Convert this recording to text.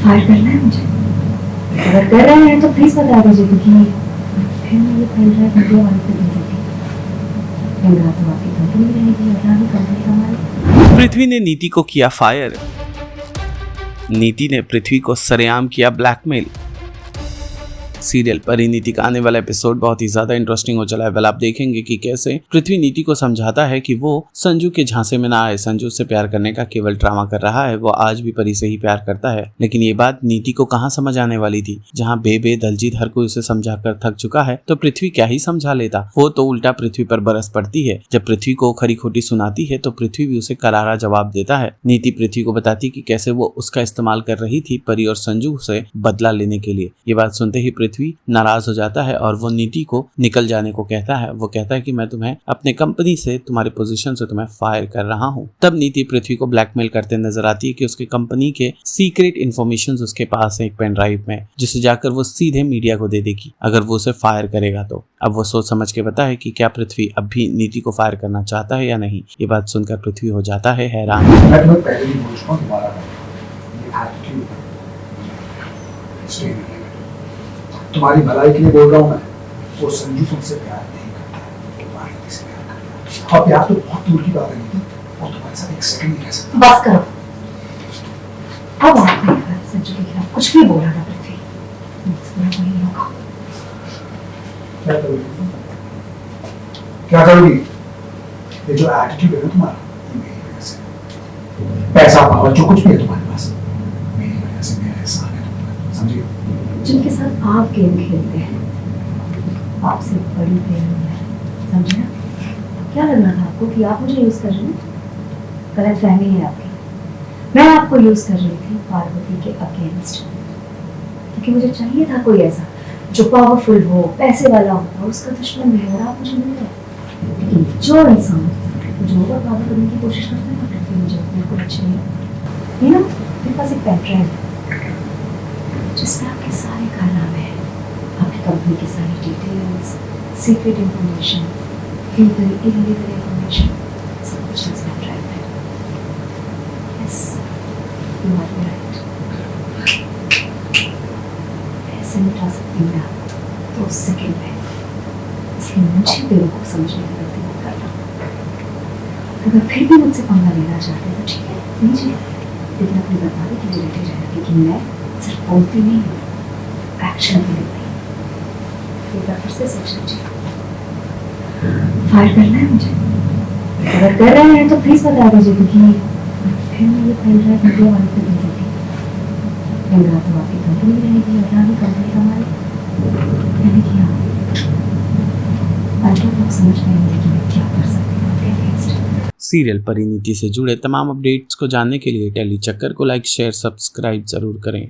Fire करना है मुझे? अगर कर रहे हैं तो प्लीज बता दीजिए, क्योंकि फिर मैं ये पेन ड्राइव वीडियो वाले को दे देती। इन रातों आपकी कंपनी रहेगी और ना भी कंपनी हमारी। पृथ्वी ने नीति को किया फायर। नीति ने पृथ्वी को सरेआम किया ब्लैकमेल। सीरियल परिणीति का आने वाला एपिसोड बहुत ही ज्यादा इंटरेस्टिंग हो चला है। वेल, आप देखेंगे कि कैसे पृथ्वी नीति को समझाता है कि वो संजू के झांसे में ना आए, संजू से प्यार करने का केवल ड्रामा कर रहा है, वो आज भी परी से ही प्यार करता है। लेकिन ये बात नीति को कहाँ समझ आने वाली थी, जहाँ बेबे दलजीत हर कोई उसे समझा कर थक चुका है, तो पृथ्वी क्या ही समझा लेता। वो तो उल्टा पृथ्वी पर बरस पड़ती है। जब पृथ्वी को खरी खोटी सुनाती है तो पृथ्वी भी उसे करारा जवाब देता है। नीति पृथ्वी को बताती कि कैसे वो उसका इस्तेमाल कर रही थी परी और संजू से बदला लेने के लिए। ये बात सुनते ही पृथ्वी नाराज हो जाता है और वो नीति को निकल जाने को कहता है। वो कहता है कि मैं तुम्हें अपने कंपनी से, तुम्हारी पोजीशन से तुम्हें फायर कर रहा हूँ। तब नीति पृथ्वी को ब्लैकमेल करते नजर आती है कि उसके कंपनी के सीक्रेट इन्फॉर्मेशन उसके पास है एक पेन ड्राइव में, जिसे जाकर वो सीधे मीडिया को दे देगी अगर वो उसे फायर करेगा तो। अब वो सोच समझ के बता है कि क्या पृथ्वी अब भी नीति को फायर करना चाहता है या नहीं। ये बात सुनकर पृथ्वी हो जाता है हैरान। तुम्हारी भलाई के लिए बोल रहा हूँ मैं। वो संजू तुमसे प्यार नहीं करता है, तुम्हारी नीति से प्यार करता है। और प्यार तो बहुत दूर की बात है नीति, वो तुम्हारे साथ एक सेकंड नहीं रह सकता। बस करो। अब आपने संजू के खिलाफ कुछ भी बोला ना पृथ्वी, नहीं होगा। क्या करोगी? क्या करोगी? ये जो एटीट्यूड है ना तुम्हारा, ये मेरी वजह से। पैसा पावर जो कुछ भी है तुम्हारे पास, मेरी वजह से, मेरा एहसान है तुम्हारा, समझिए? जिनके साथ आप गेम खेलते हैं, आपसे बड़ी प्रेम है, समझे ना? क्या लग रहा था आपको कि आप मुझे यूज कर रहे हैं? गलतफहमी है आपकी। मैं आपको यूज कर रही थी पार्वती के अगेंस्ट, क्योंकि मुझे चाहिए था कोई ऐसा जो पावरफुल हो, पैसे वाला हो, उसका दुश्मन भी, और आप मुझे मिल गए। लेकिन जो इंसान जो ओवर पावर करने की कोशिश करता है ना, मुझे अपने को अच्छे नहीं। ना मेरे पास एक पेन ड्राइव है जिसमें आपके सारे कारनामे हैं, आपकी कंपनी की सारी details, secret information, legal illegal information, सब कुछ इस पेन ड्राइव में। Yes, you are right. ऐसे मिटा सकती हूँ आप 2 सेकंड में, इसलिए मुझे बेवकूफ समझने की गलती मत करना। अगर फिर भी मुझसे पंगा लेना चाहते हैं तो ठीक है, लीजिए, लेकिन अपनी बर्बादी के लिए बैठे रहना, क्योंकि मैं सिर्फ बोलती नहीं हूँ, एक्शन भी लेती हूँ। एक बार फिर से सोच लीजिए, फायर करना है मुझे? अगर कर रहे हैं तो प्लीज बता दीजिए, क्योंकि फिर मैं ये पेन ड्राइव वीडियो वाले को दे देती। इन रातों आपकी कंपनी रहेगी और ना भी कंपनी हमारी। मैंने किया, आई डोंट नो, समझ में नहीं कि मैं क्या कर सकती हूँ आपके अगेंस्ट। सीरियल परिणीति से जुड़े तमाम अपडेट्स को जानने के लिए टेली चक्कर को लाइक, शेयर, सब्सक्राइब जरूर करें।